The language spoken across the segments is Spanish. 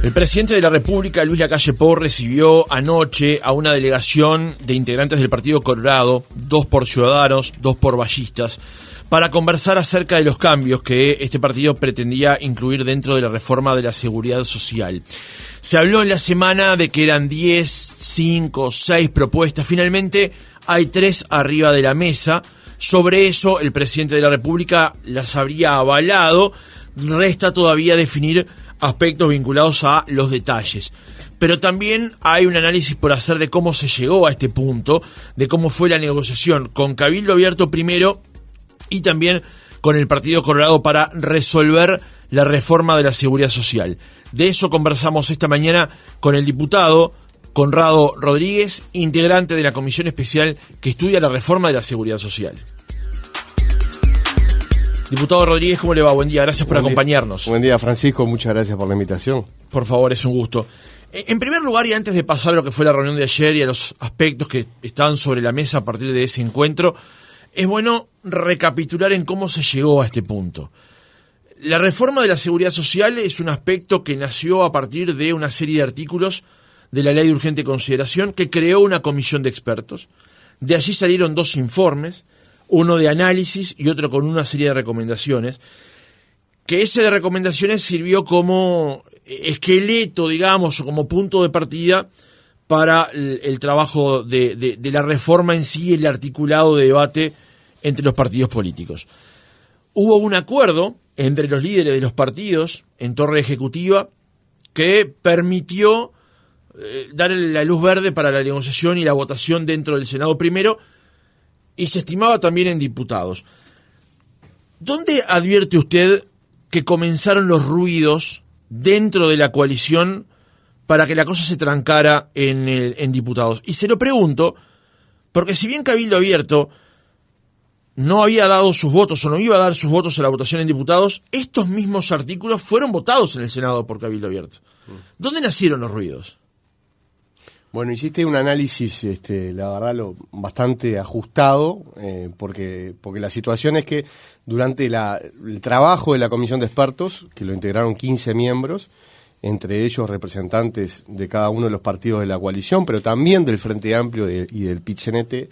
El presidente de la República, Luis Lacalle Pou, recibió anoche a una delegación de integrantes del Partido Colorado, 2 por Ciudadanos, 2 por Ballistas, para conversar acerca de los cambios que este partido pretendía incluir dentro de la reforma de la seguridad social. Se habló en la semana de que eran 10, 5, 6 propuestas. Finalmente hay 3 arriba de la mesa. Sobre eso el presidente de la República las habría avalado. Resta todavía definir aspectos vinculados a los detalles. Pero también hay un análisis por hacer de cómo se llegó a este punto, de cómo fue la negociación con Cabildo Abierto primero y también con el Partido Colorado para resolver la reforma de la seguridad social. De eso conversamos esta mañana con el diputado Conrado Rodríguez, integrante de la comisión especial que estudia la reforma de la seguridad social. Diputado Rodríguez, ¿cómo le va? Buen día, gracias por acompañarnos. Buen día, Francisco, muchas gracias por la invitación. Por favor, es un gusto. En primer lugar, y antes de pasar a lo que fue la reunión de ayer y a los aspectos que estaban sobre la mesa a partir de ese encuentro, es bueno recapitular en cómo se llegó a este punto. La reforma de la seguridad social es un aspecto que nació a partir de una serie de artículos de la Ley de Urgente Consideración que creó una comisión de expertos. De allí salieron 2 informes, uno de análisis y otro con una serie de recomendaciones, que ese de recomendaciones sirvió como esqueleto, digamos, o como punto de partida para el trabajo de la reforma en sí, el articulado de debate entre los partidos políticos. Hubo un acuerdo entre los líderes de los partidos en torre ejecutiva que permitió dar la luz verde para la negociación y la votación dentro del Senado primero, y se estimaba también en diputados. ¿Dónde advierte usted que comenzaron los ruidos dentro de la coalición para que la cosa se trancara en diputados? Y se lo pregunto porque si bien Cabildo Abierto no había dado sus votos o no iba a dar sus votos a la votación en diputados, estos mismos artículos fueron votados en el Senado por Cabildo Abierto. ¿Dónde nacieron los ruidos? Bueno, hiciste un análisis, la verdad, bastante ajustado, porque la situación es que durante el trabajo de la comisión de expertos, que lo integraron 15 miembros, entre ellos representantes de cada uno de los partidos de la coalición, pero también del Frente Amplio y del PIT-CNT,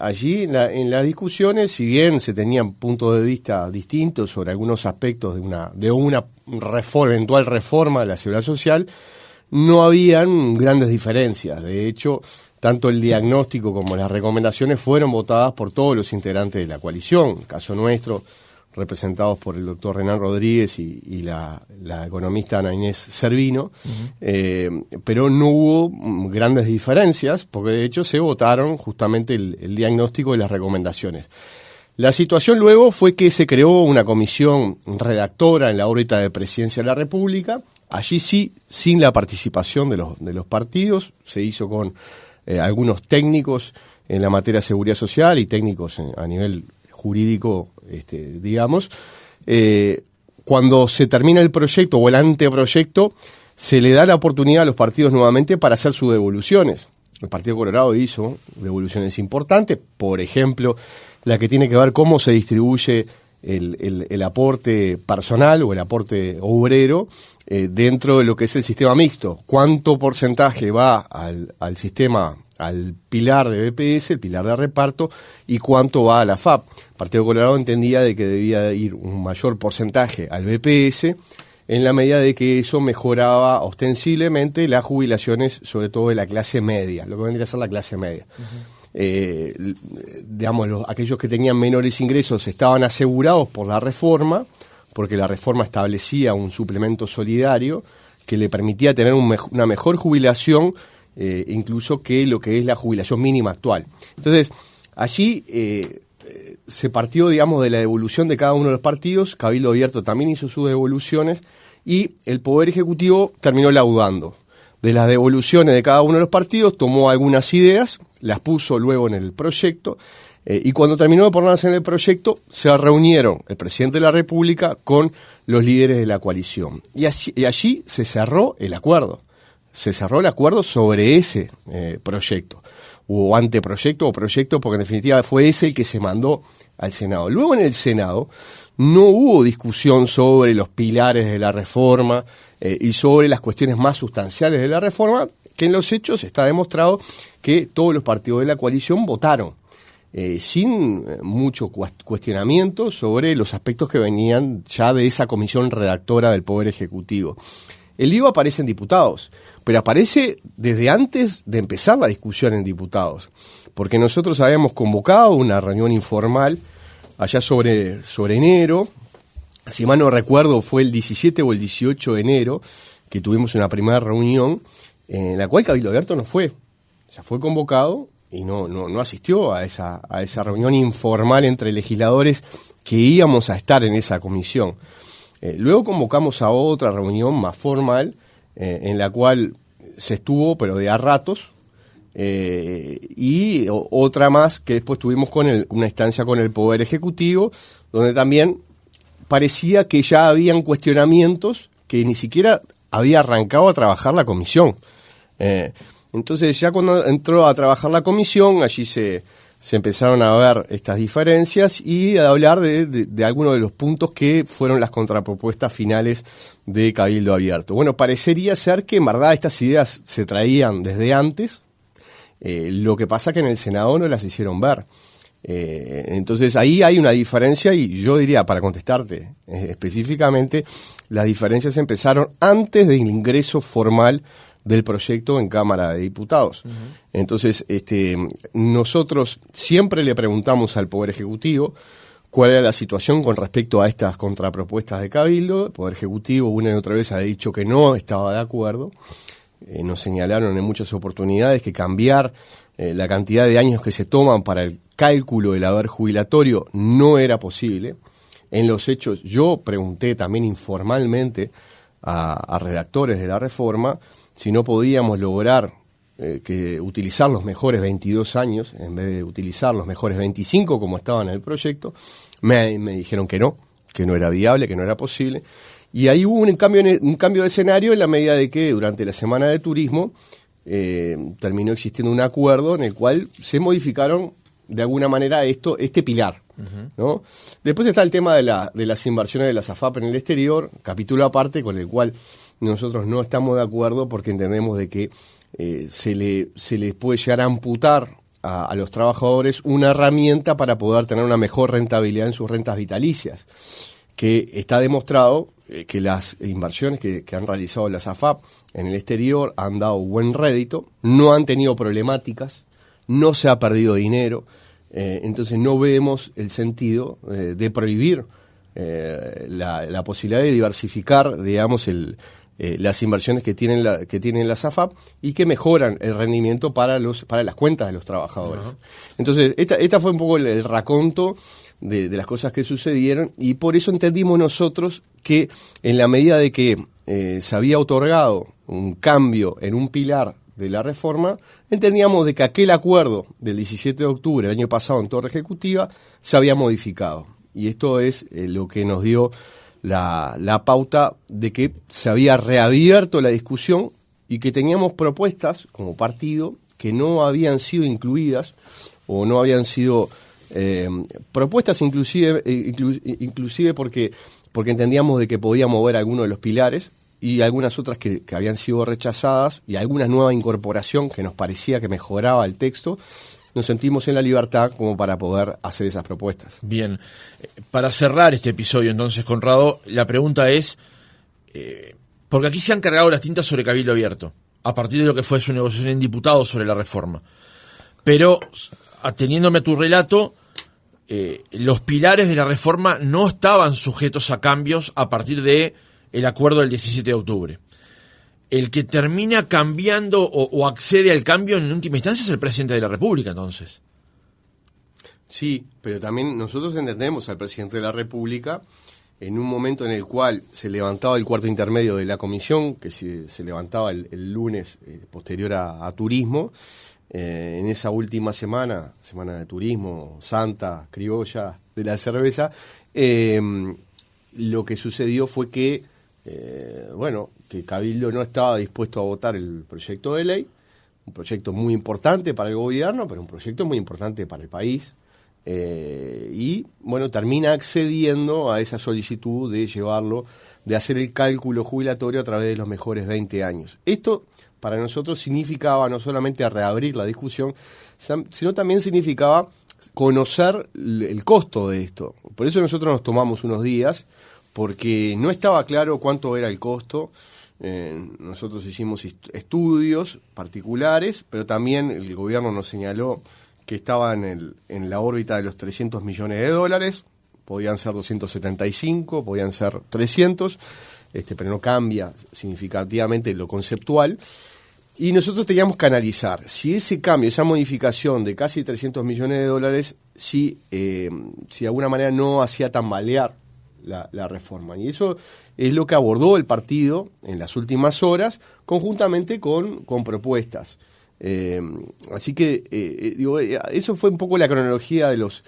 allí en las discusiones, si bien se tenían puntos de vista distintos sobre algunos aspectos de una eventual reforma de la seguridad social, no habían grandes diferencias. De hecho, tanto el diagnóstico como las recomendaciones fueron votadas por todos los integrantes de la coalición. En el caso nuestro, representados por el doctor Renan Rodríguez y la economista Ana Inés Servino, pero no hubo grandes diferencias, porque de hecho se votaron justamente el diagnóstico y las recomendaciones. La situación luego fue que se creó una comisión redactora en la órbita de Presidencia de la República. Allí sí, sin la participación de los partidos, se hizo con algunos técnicos en la materia de seguridad social y técnicos a nivel jurídico, digamos. Cuando se termina el proyecto o el anteproyecto, se le da la oportunidad a los partidos nuevamente para hacer sus devoluciones. El Partido Colorado hizo devoluciones importantes, por ejemplo, la que tiene que ver cómo se distribuye el aporte personal o el aporte obrero dentro de lo que es el sistema mixto. ¿Cuánto porcentaje va al sistema, al pilar de BPS, el pilar de reparto, y cuánto va a la FAP? El Partido Colorado entendía de que debía ir un mayor porcentaje al BPS en la medida de que eso mejoraba ostensiblemente las jubilaciones, sobre todo de la clase media, lo que vendría a ser la clase media. Aquellos que tenían menores ingresos estaban asegurados por la reforma, porque la reforma establecía un suplemento solidario que le permitía tener una mejor jubilación, incluso que lo que es la jubilación mínima actual. Entonces, allí se partió, digamos, de la devolución de cada uno de los partidos. Cabildo Abierto también hizo sus devoluciones y el Poder Ejecutivo terminó laudando. De las devoluciones de cada uno de los partidos, tomó algunas ideas, las puso luego en el proyecto, y cuando terminó de ponerlas en el proyecto, se reunieron el presidente de la República con los líderes de la coalición. Y allí se cerró el acuerdo. Se cerró el acuerdo sobre ese proyecto, o anteproyecto o proyecto, porque en definitiva fue ese el que se mandó al Senado. Luego en el Senado no hubo discusión sobre los pilares de la reforma, y sobre las cuestiones más sustanciales de la reforma, que en los hechos está demostrado que todos los partidos de la coalición votaron, sin mucho cuestionamiento sobre los aspectos que venían ya de esa comisión redactora del Poder Ejecutivo. El lío aparece en diputados, pero aparece desde antes de empezar la discusión en diputados, porque nosotros habíamos convocado una reunión informal allá sobre enero, si mal no recuerdo fue el 17 o el 18 de enero, que tuvimos una primera reunión en la cual Cabildo Abierto no fue, o sea, fue convocado y no asistió a esa reunión informal entre legisladores que íbamos a estar en esa comisión. Luego convocamos a otra reunión más formal, en la cual se estuvo, pero de a ratos, y otra más que después tuvimos con una instancia con el Poder Ejecutivo, donde también parecía que ya habían cuestionamientos que ni siquiera había arrancado a trabajar la comisión. Entonces ya cuando entró a trabajar la comisión, allí se empezaron a ver estas diferencias y a hablar de algunos de los puntos que fueron las contrapropuestas finales de Cabildo Abierto. Bueno, parecería ser que en verdad estas ideas se traían desde antes, lo que pasa que en el Senado no las hicieron ver. Entonces ahí hay una diferencia y yo diría, para contestarte específicamente, las diferencias empezaron antes del ingreso formal del proyecto en Cámara de Diputados. Uh-huh. Entonces, nosotros siempre le preguntamos al Poder Ejecutivo cuál era la situación con respecto a estas contrapropuestas de Cabildo. El Poder Ejecutivo una y otra vez ha dicho que no estaba de acuerdo. Nos señalaron en muchas oportunidades que cambiar la cantidad de años que se toman para el cálculo del haber jubilatorio no era posible. En los hechos, yo pregunté también informalmente a redactores de la reforma si no podíamos lograr que utilizar los mejores 22 años en vez de utilizar los mejores 25 como estaban en el proyecto. Me dijeron que no era viable, que no era posible. Y ahí hubo un cambio de escenario en la medida de que durante la Semana de Turismo terminó existiendo un acuerdo en el cual se modificaron de alguna manera este pilar, ¿no? Después está el tema de las inversiones de las AFAP en el exterior, capítulo aparte con el cual nosotros no estamos de acuerdo porque entendemos de que se les puede llegar a amputar a los trabajadores una herramienta para poder tener una mejor rentabilidad en sus rentas vitalicias, que está demostrado que las inversiones que han realizado las AFAP en el exterior han dado buen rédito, no han tenido problemáticas, no se ha perdido dinero, entonces no vemos el sentido de prohibir la posibilidad de diversificar, digamos, las inversiones que tienen las AFAP y que mejoran el rendimiento para las cuentas de los trabajadores. Uh-huh. Entonces, esta fue un poco el raconto de las cosas que sucedieron y por eso entendimos nosotros que en la medida de que se había otorgado un cambio en un pilar de la reforma, entendíamos de que aquel acuerdo del 17 de octubre del año pasado en Torre Ejecutiva se había modificado. Y esto es lo que nos dio la pauta de que se había reabierto la discusión y que teníamos propuestas como partido que no habían sido incluidas o no habían sido propuestas inclusive porque entendíamos de que podía mover alguno de los pilares y algunas otras que habían sido rechazadas y alguna nueva incorporación que nos parecía que mejoraba el texto. Nos sentimos en la libertad como para poder hacer esas propuestas. Bien, para cerrar este episodio entonces, Conrado, la pregunta es, porque aquí se han cargado las tintas sobre Cabildo Abierto, a partir de lo que fue su negociación en diputados sobre la reforma. Pero, ateniéndome a tu relato, los pilares de la reforma no estaban sujetos a cambios a partir de el acuerdo del 17 de octubre. El que termina cambiando o accede al cambio en última instancia es el presidente de la República, entonces. Sí, pero también nosotros entendemos al presidente de la República en un momento en el cual se levantaba el cuarto intermedio de la comisión, que se levantaba el lunes posterior a turismo, en esa última semana de turismo, santa, criolla, de la cerveza, lo que sucedió fue que que Cabildo no estaba dispuesto a votar el proyecto de ley, un proyecto muy importante para el gobierno, pero un proyecto muy importante para el país, Y bueno, termina accediendo a esa solicitud de hacer el cálculo jubilatorio a través de los mejores 20 años. Esto para nosotros significaba no solamente reabrir la discusión, sino también significaba conocer el costo de esto. Por eso nosotros nos tomamos unos días, porque no estaba claro cuánto era el costo. Nosotros hicimos estudios particulares, pero también el gobierno nos señaló que estaba en la órbita de los $300 millones, podían ser 275, podían ser 300, pero no cambia significativamente lo conceptual. Y nosotros teníamos que analizar si ese cambio, esa modificación de casi $300 millones, si de alguna manera no hacía tambalear la reforma. Y eso es lo que abordó el partido en las últimas horas, conjuntamente con propuestas. Así que eso fue un poco la cronología de los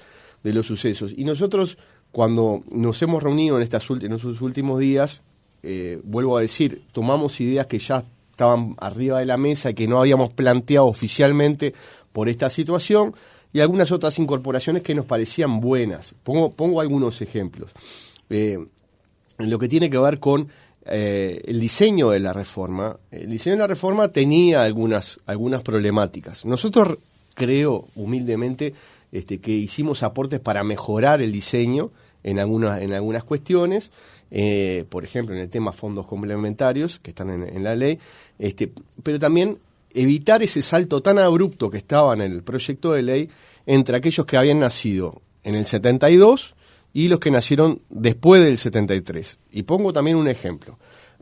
sucesos. Y nosotros, cuando nos hemos reunido en esos últimos días, vuelvo a decir, tomamos ideas que ya estaban arriba de la mesa y que no habíamos planteado oficialmente por esta situación, y algunas otras incorporaciones que nos parecían buenas. Pongo algunos ejemplos. En lo que tiene que ver con el diseño de la reforma. El diseño de la reforma tenía algunas problemáticas. Nosotros creo humildemente que hicimos aportes para mejorar el diseño en algunas cuestiones, por ejemplo en el tema fondos complementarios que están en la ley, pero también evitar ese salto tan abrupto que estaba en el proyecto de ley entre aquellos que habían nacido en el 72 y los que nacieron después del 73. Y pongo también un ejemplo.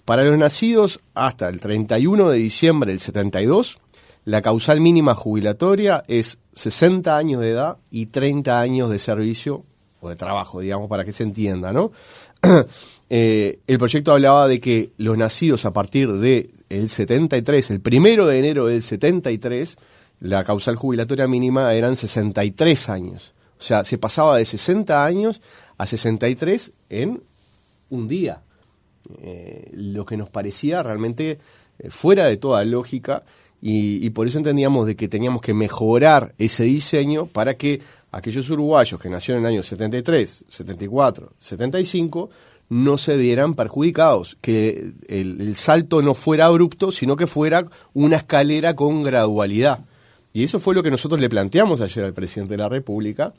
Para los nacidos hasta el 31 de diciembre del 72, la causal mínima jubilatoria es 60 años de edad y 30 años de servicio o de trabajo, digamos, para que se entienda, ¿no? El proyecto hablaba de que los nacidos a partir del 73, el 1 de enero del 73, la causal jubilatoria mínima eran 63 años. O sea, se pasaba de 60 años a 63 en un día. Lo que nos parecía realmente fuera de toda lógica, y por eso entendíamos de que teníamos que mejorar ese diseño para que aquellos uruguayos que nacieron en el año 73, 74, 75 no se vieran perjudicados, que el salto no fuera abrupto, sino que fuera una escalera con gradualidad. Y eso fue lo que nosotros le planteamos ayer al presidente de la República,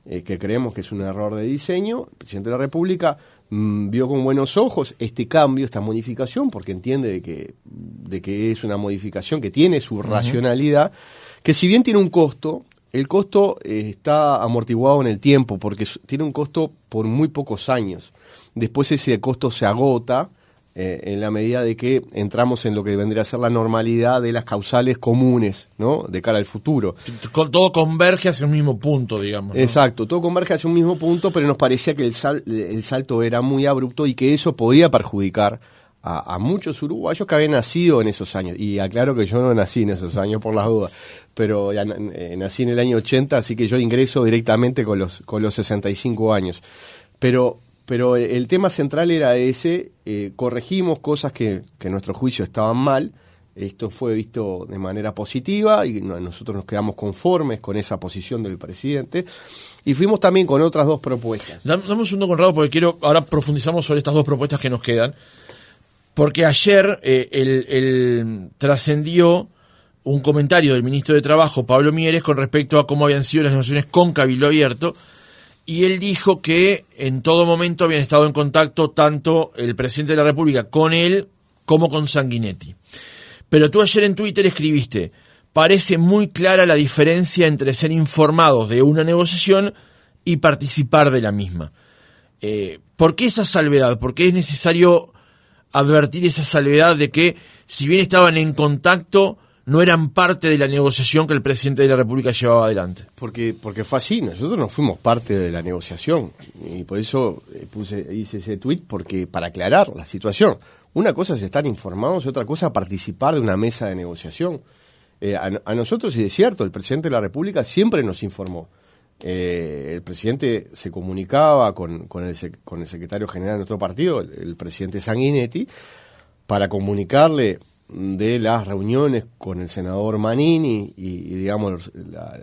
que creemos que es un error de diseño. El presidente de la República vio con buenos ojos este cambio, esta modificación, porque entiende de que es una modificación que tiene su racionalidad, que si bien tiene un costo, el costo está amortiguado en el tiempo, porque tiene un costo por muy pocos años. Después ese costo se agota en la medida de que entramos en lo que vendría a ser la normalidad de las causales comunes, ¿no?, de cara al futuro. Todo converge hacia un mismo punto, digamos, ¿no? Exacto, todo converge hacia un mismo punto, pero nos parecía que el salto era muy abrupto y que eso podía perjudicar a muchos uruguayos que habían nacido en esos años. Y aclaro que yo no nací en esos años por las dudas, pero ya nací en el año 80, así que yo ingreso directamente con los 65 años. Pero el tema central era ese. Corregimos cosas que en nuestro juicio estaban mal. Esto fue visto de manera positiva y nosotros nos quedamos conformes con esa posición del presidente. Y fuimos también con otras dos propuestas. Dame un segundo, Conrado, porque ahora profundizamos sobre estas dos propuestas que nos quedan. Porque ayer trascendió un comentario del ministro de Trabajo, Pablo Mieres, con respecto a cómo habían sido las negociaciones con Cabildo Abierto. Y él dijo que en todo momento habían estado en contacto tanto el presidente de la República con él como con Sanguinetti. Pero tú ayer en Twitter escribiste: parece muy clara la diferencia entre ser informados de una negociación y participar de la misma. ¿Por qué esa salvedad? ¿Por qué es necesario advertir esa salvedad de que, si bien estaban en contacto, no eran parte de la negociación que el presidente de la República llevaba adelante? Porque fue así, nosotros no fuimos parte de la negociación, y por eso hice ese tuit, porque para aclarar la situación. Una cosa es estar informados y otra cosa participar de una mesa de negociación. A nosotros, y es cierto, el presidente de la República siempre nos informó. El presidente se comunicaba con el secretario general de nuestro partido, el presidente Sanguinetti, para comunicarle de las reuniones con el senador Manini y digamos,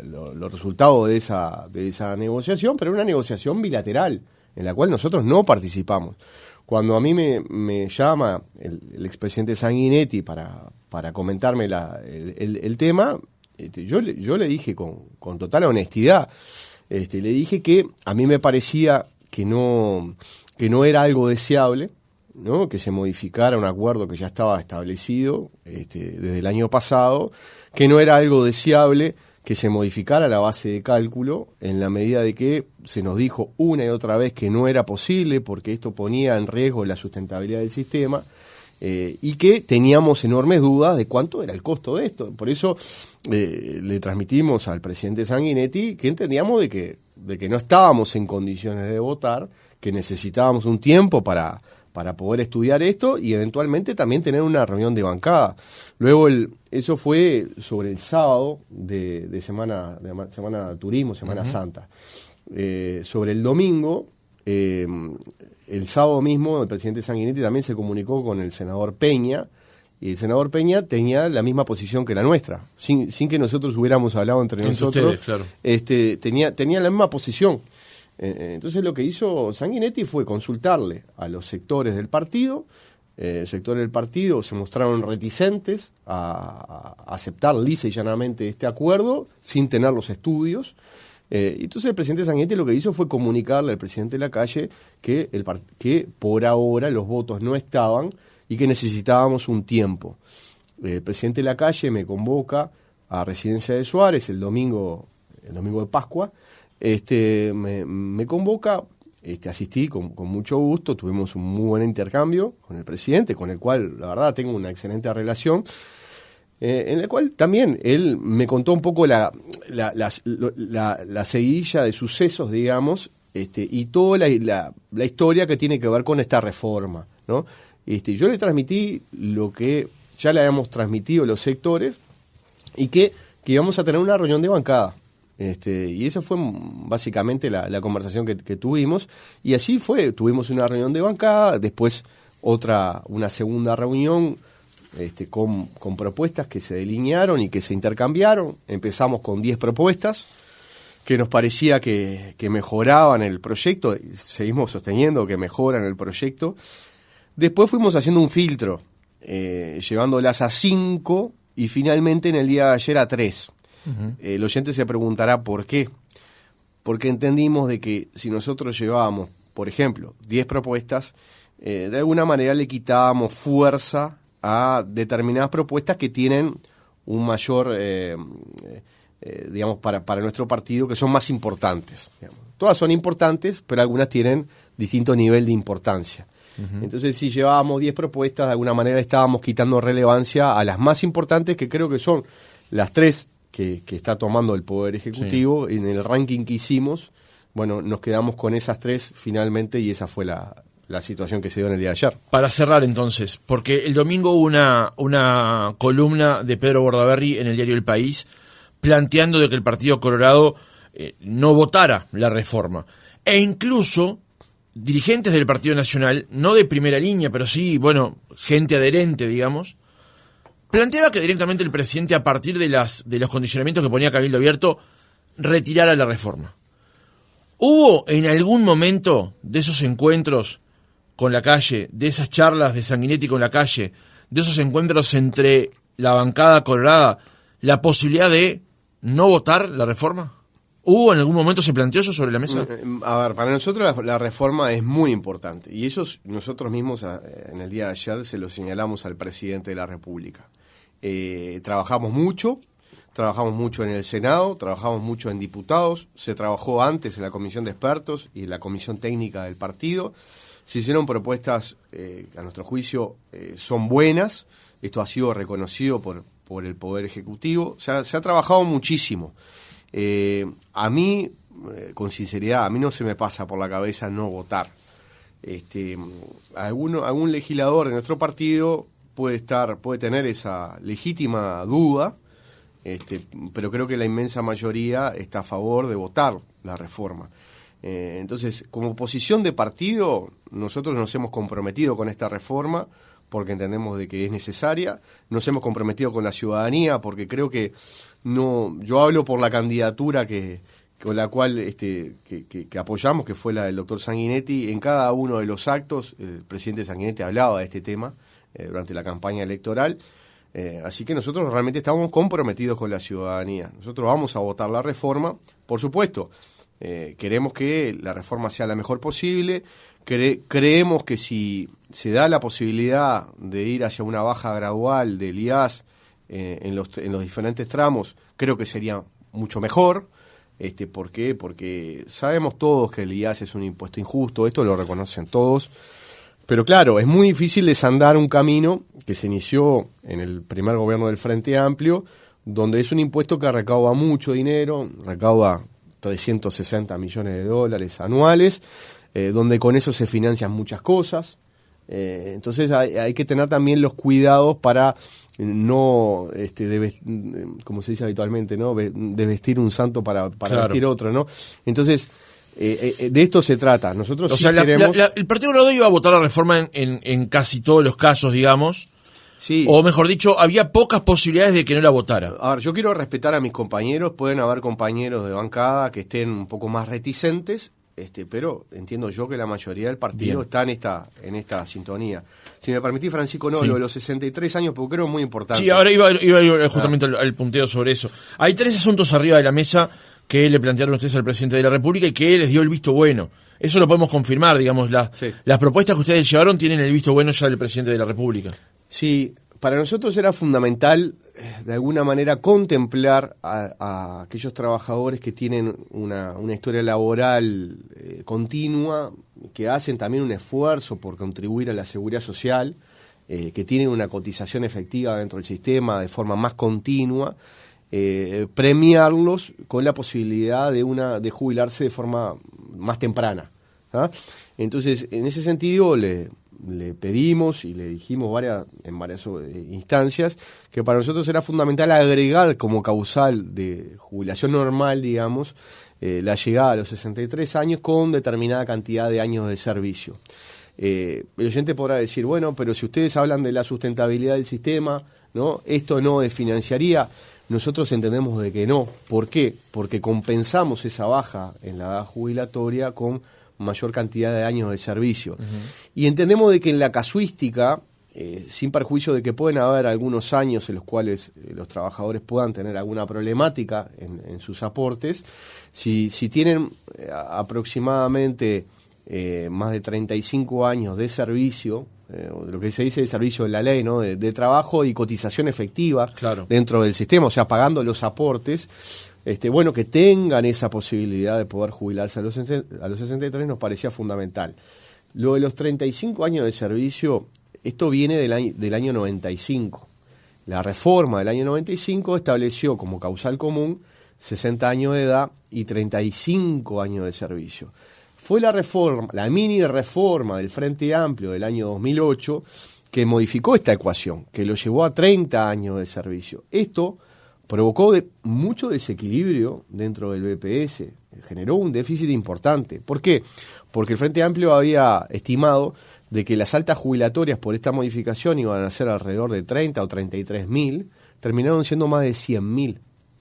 los resultados de esa negociación, pero una negociación bilateral, en la cual nosotros no participamos. Cuando a mí me llama el expresidente Sanguinetti para comentarme el tema, yo le dije con total honestidad, le dije que a mí me parecía que no era algo deseable, ¿no? Que se modificara un acuerdo que ya estaba establecido desde el año pasado, que no era algo deseable que se modificara la base de cálculo en la medida de que se nos dijo una y otra vez que no era posible porque esto ponía en riesgo la sustentabilidad del sistema y que teníamos enormes dudas de cuánto era el costo de esto. Por eso le transmitimos al presidente Sanguinetti que entendíamos de que no estábamos en condiciones de votar, que necesitábamos un tiempo para poder estudiar esto y eventualmente también tener una reunión de bancada. Luego eso fue sobre el sábado de semana de turismo, Semana Santa. Sobre el domingo, el sábado mismo, el presidente Sanguinetti también se comunicó con el senador Peña, y el senador Peña tenía la misma posición que la nuestra, sin que nosotros hubiéramos hablado entre nosotros. Ustedes, claro. Tenía la misma posición. Entonces lo que hizo Sanguinetti fue consultarle a los sectores del partido. Sectores del partido se mostraron reticentes a aceptar lisa y llanamente este acuerdo sin tener los estudios. Entonces el presidente Sanguinetti lo que hizo fue comunicarle al presidente Lacalle que por ahora los votos no estaban y que necesitábamos un tiempo. El presidente Lacalle me convoca a Residencia de Suárez el domingo de Pascua. Me convoca, asistí con mucho gusto, tuvimos un muy buen intercambio con el presidente, con el cual la verdad tengo una excelente relación, en el cual también él me contó un poco la seguidilla de sucesos, digamos, y toda la historia que tiene que ver con esta reforma, ¿no? Yo le transmití lo que ya le habíamos transmitido a los sectores y que íbamos a tener una reunión de bancada. Y esa fue básicamente la conversación que tuvimos, y así fue, tuvimos una reunión de bancada, después una segunda reunión con propuestas que se delinearon y que se intercambiaron. Empezamos con 10 propuestas que nos parecía que mejoraban el proyecto, y seguimos sosteniendo que mejoran el proyecto. Después fuimos haciendo un filtro, llevándolas a 5 y finalmente en el día de ayer a 3. El oyente se preguntará por qué. Porque entendimos de que si nosotros llevábamos, por ejemplo, 10 propuestas, de alguna manera le quitábamos fuerza a determinadas propuestas que tienen un mayor, digamos, para nuestro partido, que son más importantes. Digamos. Todas son importantes, pero algunas tienen distinto nivel de importancia. Entonces, si llevábamos 10 propuestas, de alguna manera estábamos quitando relevancia a las más importantes, que creo que son las 3 que está tomando el Poder Ejecutivo. Sí. En el ranking que hicimos, bueno, nos quedamos con esas 3 finalmente, y esa fue la situación que se dio en el día de ayer. Para cerrar entonces, porque el domingo hubo una columna de Pedro Bordaberry en el diario El País planteando de que el Partido Colorado no votara la reforma. E incluso dirigentes del Partido Nacional, no de primera línea, pero sí, bueno, gente adherente, digamos, planteaba que directamente el presidente, a partir de los condicionamientos que ponía Cabildo Abierto, retirara la reforma. ¿Hubo en algún momento de esos encuentros con Lacalle, de esas charlas de Sanguinetti con Lacalle, de esos encuentros entre la bancada colorada, la posibilidad de no votar la reforma? ¿Hubo en algún momento, se planteó eso sobre la mesa? A ver, para nosotros la reforma es muy importante, y eso nosotros mismos en el día de ayer se lo señalamos al presidente de la República. Trabajamos mucho en el Senado, trabajamos mucho en diputados, se trabajó antes en la comisión de expertos y en la comisión técnica del partido. Se hicieron propuestas que a nuestro juicio son buenas. Esto ha sido reconocido por el Poder Ejecutivo. Se ha trabajado muchísimo. A mí, con sinceridad, a mí no se me pasa por la cabeza no votar. Algún legislador de nuestro partido puede tener esa legítima duda, pero creo que la inmensa mayoría está a favor de votar la reforma. Entonces, como posición de partido, nosotros nos hemos comprometido con esta reforma porque entendemos de que es necesaria. Nos hemos comprometido con la ciudadanía, porque creo que yo hablo por la candidatura con la cual que apoyamos, que fue la del doctor Sanguinetti. En cada uno de los actos, el presidente Sanguinetti hablaba de este tema durante la campaña electoral. Así que nosotros realmente estamos comprometidos con la ciudadanía. Nosotros vamos a votar la reforma, por supuesto. Queremos que la reforma sea la mejor posible. Creemos que si se da la posibilidad de ir hacia una baja gradual del IAS en los diferentes tramos, creo que sería mucho mejor. ¿Por qué? Porque sabemos todos que el IAS es un impuesto injusto, esto lo reconocen todos. Pero claro, es muy difícil desandar un camino que se inició en el primer gobierno del Frente Amplio, donde es un impuesto que recauda mucho dinero, recauda 360 millones de dólares anuales, donde con eso se financian muchas cosas. Entonces hay que tener también los cuidados para no, como se dice habitualmente, ¿no? De vestir un santo para claro, vestir otro, ¿no? Entonces, de esto se trata. Nosotros queremos... el Partido Colorado iba a votar la reforma en casi todos los casos, digamos. Sí. O mejor dicho, había pocas posibilidades de que no la votara. A ver, yo quiero respetar a mis compañeros. Pueden haber compañeros de bancada que estén un poco más reticentes, pero entiendo yo que la mayoría del partido Bien, está en esta sintonía. Si me permitís, Francisco, sí, lo de los 63 años, porque creo muy importante. Sí, ahora iba justamente al punteo sobre eso. Hay 3 asuntos arriba de la mesa que le plantearon ustedes al presidente de la República y que les dio el visto bueno. Eso lo podemos confirmar, digamos. Sí. Las propuestas que ustedes llevaron tienen el visto bueno ya del presidente de la República. Sí, para nosotros era fundamental, de alguna manera, contemplar a aquellos trabajadores que tienen una historia laboral continua, que hacen también un esfuerzo por contribuir a la seguridad social, que tienen una cotización efectiva dentro del sistema de forma más continua, premiarlos con la posibilidad de jubilarse de forma más temprana, ¿ah? Entonces, en ese sentido, le pedimos y le dijimos en varias instancias que para nosotros era fundamental agregar como causal de jubilación normal, digamos, la llegada a los 63 años con determinada cantidad de años de servicio. El oyente podrá decir, bueno, pero si ustedes hablan de la sustentabilidad del sistema, ¿no? Esto no desfinanciaría. Nosotros entendemos de que no. ¿Por qué? Porque compensamos esa baja en la edad jubilatoria con mayor cantidad de años de servicio. Uh-huh. Y entendemos de que en la casuística, sin perjuicio de que pueden haber algunos años en los cuales los trabajadores puedan tener alguna problemática en sus aportes, si tienen aproximadamente más de 35 años de servicio, lo que se dice de servicio en la ley, ¿no? de trabajo y cotización efectiva, claro, dentro del sistema, o sea, pagando los aportes, que tengan esa posibilidad de poder jubilarse a los 63 nos parecía fundamental. Lo de los 35 años de servicio, esto viene del año 95. La reforma del año 95 estableció como causal común 60 años de edad y 35 años de servicio. Fue la mini reforma del Frente Amplio del año 2008 que modificó esta ecuación, que lo llevó a 30 años de servicio. Esto provocó mucho desequilibrio dentro del BPS, generó un déficit importante. ¿Por qué? Porque el Frente Amplio había estimado de que las altas jubilatorias por esta modificación iban a ser alrededor de 30 o 33.000, terminaron siendo más de 100.000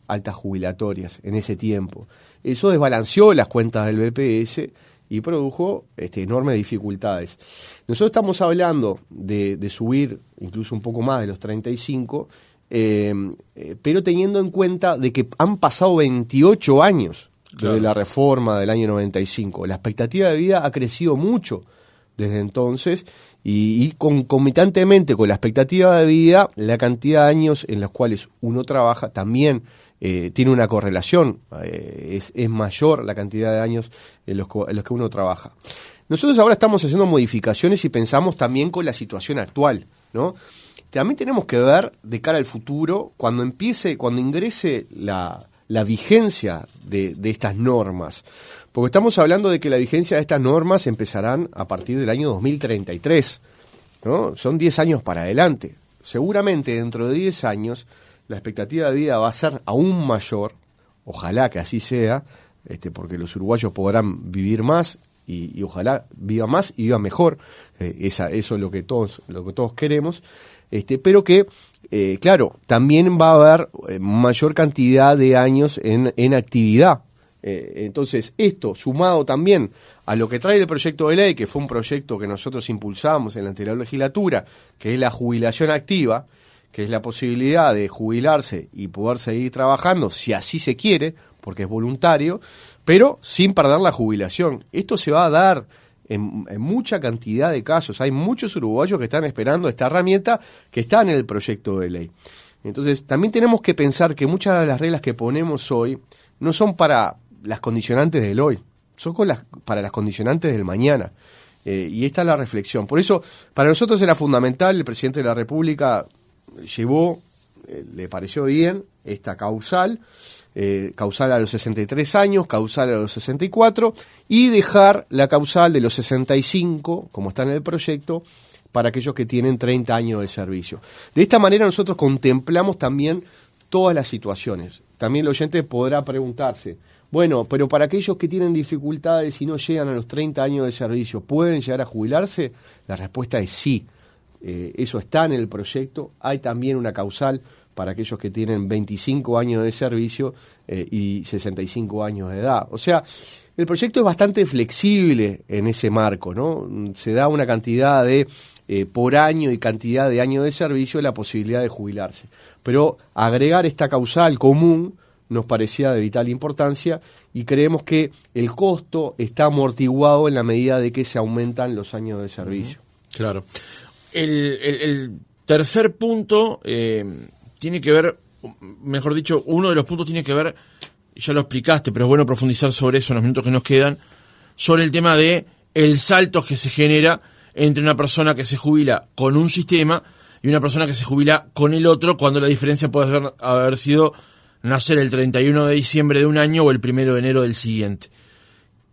altas jubilatorias en ese tiempo. Eso desbalanceó las cuentas del BPS y produjo enormes dificultades. Nosotros estamos hablando de subir incluso un poco más de los 35, pero teniendo en cuenta de que han pasado 28 años desde la reforma del año 95. La expectativa de vida ha crecido mucho desde entonces y concomitantemente con la expectativa de vida, la cantidad de años en los cuales uno trabaja también tiene una correlación, es mayor la cantidad de años en los que uno trabaja. Nosotros ahora estamos haciendo modificaciones y pensamos también con la situación actual, ¿no? También tenemos que ver de cara al futuro, cuando ingrese la vigencia de estas normas, porque estamos hablando de que la vigencia de estas normas empezarán a partir del año 2033, ¿no? Son 10 años para adelante. Seguramente dentro de 10 años la expectativa de vida va a ser aún mayor, ojalá que así sea, porque los uruguayos podrán vivir más y ojalá viva más y viva mejor, eso es lo que todos queremos, pero que, claro, también va a haber mayor cantidad de años en actividad. Entonces, esto sumado también a lo que trae el proyecto de ley, que fue un proyecto que nosotros impulsamos en la anterior legislatura, que es la jubilación activa, que es la posibilidad de jubilarse y poder seguir trabajando, si así se quiere, porque es voluntario, pero sin perder la jubilación. Esto se va a dar en mucha cantidad de casos. Hay muchos uruguayos que están esperando esta herramienta que está en el proyecto de ley. Entonces, también tenemos que pensar que muchas de las reglas que ponemos hoy no son para las condicionantes del hoy, son para las condicionantes del mañana. Y esta es la reflexión. Por eso, para nosotros era fundamental, el presidente de la República llevó, le pareció bien, esta causal a los 63 años, causal a los 64, y dejar la causal de los 65, como está en el proyecto, para aquellos que tienen 30 años de servicio. De esta manera nosotros contemplamos también todas las situaciones. También el oyente podrá preguntarse, bueno, pero para aquellos que tienen dificultades y no llegan a los 30 años de servicio, ¿pueden llegar a jubilarse? La respuesta es sí. Eso está en el proyecto. Hay también una causal para aquellos que tienen 25 años de servicio y 65 años de edad. O sea, el proyecto es bastante flexible en ese marco, ¿no? Se da una cantidad de por año y cantidad de años de servicio la posibilidad de jubilarse. Pero agregar esta causal común nos parecía de vital importancia y creemos que el costo está amortiguado en la medida de que se aumentan los años de servicio. Claro. El tercer punto tiene que ver, mejor dicho, uno de los puntos tiene que ver, ya lo explicaste, pero es bueno profundizar sobre eso en los minutos que nos quedan, sobre el tema de el salto que se genera entre una persona que se jubila con un sistema y una persona que se jubila con el otro, cuando la diferencia puede haber sido nacer el 31 de diciembre de un año o el 1 de enero del siguiente.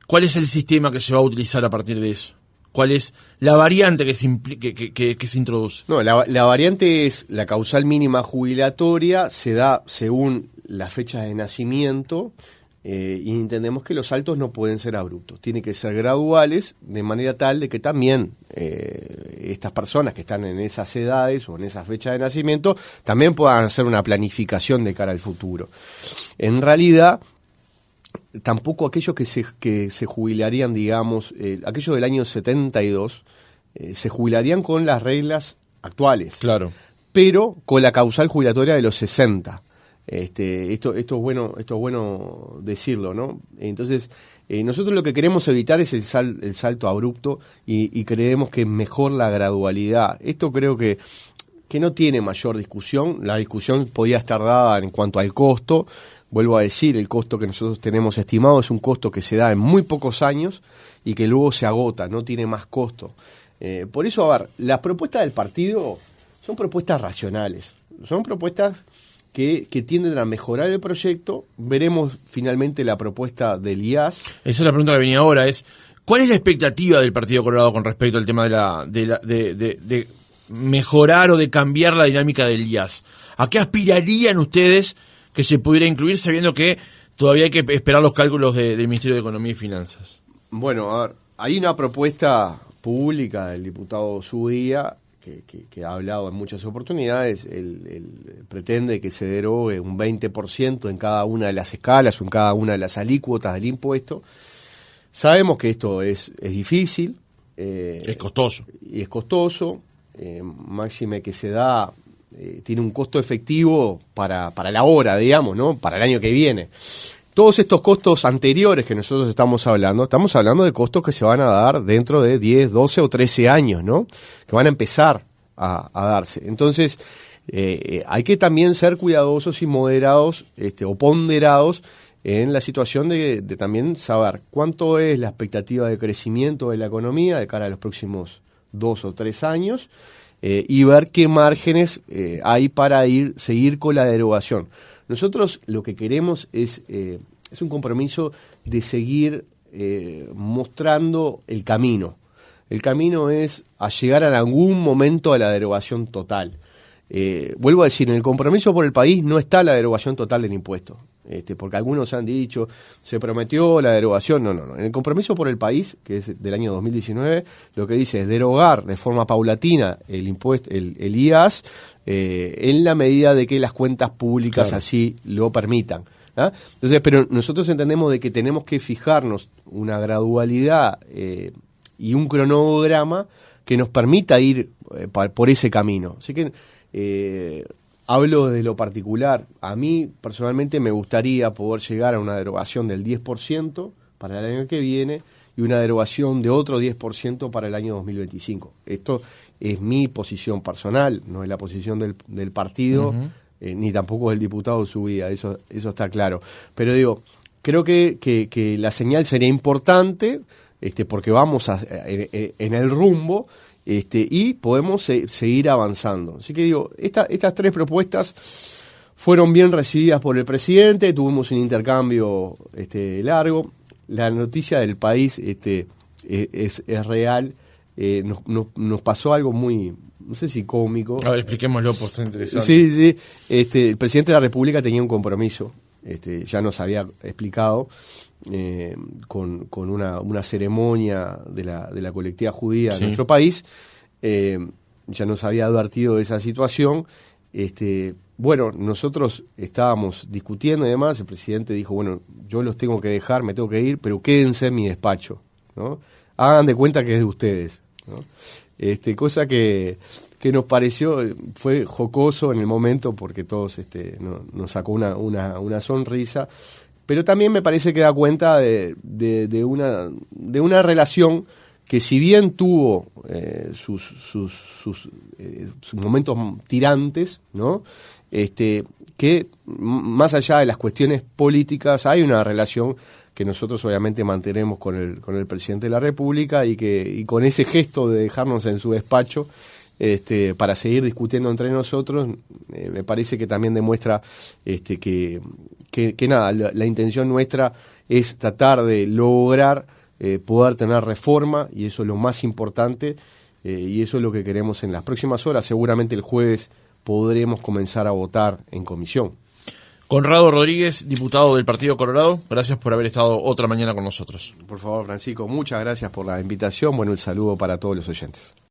¿Cuál es el sistema que se va a utilizar a partir de eso? ¿Cuál es la variante que se introduce? No, la variante es la causal mínima jubilatoria, se da según la fecha de nacimiento, y entendemos que los saltos no pueden ser abruptos, tienen que ser graduales, de manera tal de que también estas personas que están en esas edades o en esa fecha de nacimiento también puedan hacer una planificación de cara al futuro. En realidad, tampoco aquellos que se jubilarían, digamos, aquellos del año 72, se jubilarían con las reglas actuales. Claro. Pero con la causal jubilatoria de los 60. Esto es bueno decirlo, ¿no? Entonces, nosotros lo que queremos evitar es el salto abrupto y creemos que es mejor la gradualidad. Esto creo que no tiene mayor discusión. La discusión podía estar dada en cuanto al costo. Vuelvo a decir, el costo que nosotros tenemos estimado es un costo que se da en muy pocos años y que luego se agota, no tiene más costo. Por eso, a ver, las propuestas del partido son propuestas racionales, son propuestas que tienden a mejorar el proyecto. Veremos finalmente la propuesta del IAS. Esa es la pregunta que venía ahora, ¿cuál es la expectativa del Partido Colorado con respecto al tema de mejorar o de cambiar la dinámica del IAS? ¿A qué aspirarían ustedes que se pudiera incluir, sabiendo que todavía hay que esperar los cálculos del Ministerio de Economía y Finanzas? Bueno, a ver, hay una propuesta pública del diputado Zubia que ha hablado en muchas oportunidades. Él pretende que se derogue un 20% en cada una de las escalas o en cada una de las alícuotas del impuesto. Sabemos que esto es difícil. Es costoso. Y es costoso, máxime que se da, tiene un costo efectivo para la hora, digamos, ¿no? Para el año que viene. Todos estos costos anteriores que nosotros estamos hablando de costos que se van a dar dentro de 10, 12 o 13 años, ¿no? Que van a empezar a darse. Entonces, hay que también ser cuidadosos y moderados o ponderados en la situación de también saber cuánto es la expectativa de crecimiento de la economía de cara a los próximos 2 o 3 años y ver qué márgenes hay para seguir con la derogación. Nosotros lo que queremos es un compromiso de seguir mostrando el camino. El camino es a llegar en algún momento a la derogación total. Vuelvo a decir, en el compromiso por el país no está la derogación total del impuesto. porque algunos han dicho, se prometió la derogación. No. En el compromiso por el país, que es del año 2019, lo que dice es derogar de forma paulatina el impuesto, el IAS, en la medida de que las cuentas públicas así lo permitan. ¿Ah? Entonces, pero nosotros entendemos de que tenemos que fijarnos una gradualidad y un cronograma que nos permita ir por ese camino. Así que hablo de lo particular. A mí personalmente me gustaría poder llegar a una derogación del 10% para el año que viene y una derogación de otro 10% para el año 2025. Esto es mi posición personal, no es la posición del partido. Uh-huh. Ni tampoco el diputado de su vida, eso está claro. Pero digo, creo que la señal sería importante, porque vamos en el rumbo, y podemos seguir avanzando. Así que digo, estas tres propuestas fueron bien recibidas por el presidente, tuvimos un intercambio largo. La noticia del país es real. Nos pasó algo muy, no sé si cómico. A ver, expliquémoslo, pues está interesante. Sí. El presidente de la República tenía un compromiso, ya nos había explicado, con una ceremonia de la colectividad judía en nuestro país. Ya nos había advertido de esa situación. Bueno, nosotros estábamos discutiendo y demás. El presidente dijo, bueno, yo los tengo que dejar, me tengo que ir, pero quédense en mi despacho, ¿no? Hagan de cuenta que es de ustedes, ¿no? Cosa que nos pareció, fue jocoso en el momento porque todos nos sacó una sonrisa, pero también me parece que da cuenta de una relación que, si bien tuvo sus momentos tirantes, ¿no? Que más allá de las cuestiones políticas hay una relación que nosotros obviamente mantenemos con el presidente de la República y con ese gesto de dejarnos en su despacho para seguir discutiendo entre nosotros, me parece que también demuestra que nada, la intención nuestra es tratar de lograr poder tener reforma, y eso es lo más importante, y eso es lo que queremos en las próximas horas. Seguramente el jueves podremos comenzar a votar en comisión. Conrado Rodríguez, diputado del Partido Colorado, gracias por haber estado otra mañana con nosotros. Por favor, Francisco, muchas gracias por la invitación. Bueno, el saludo para todos los oyentes.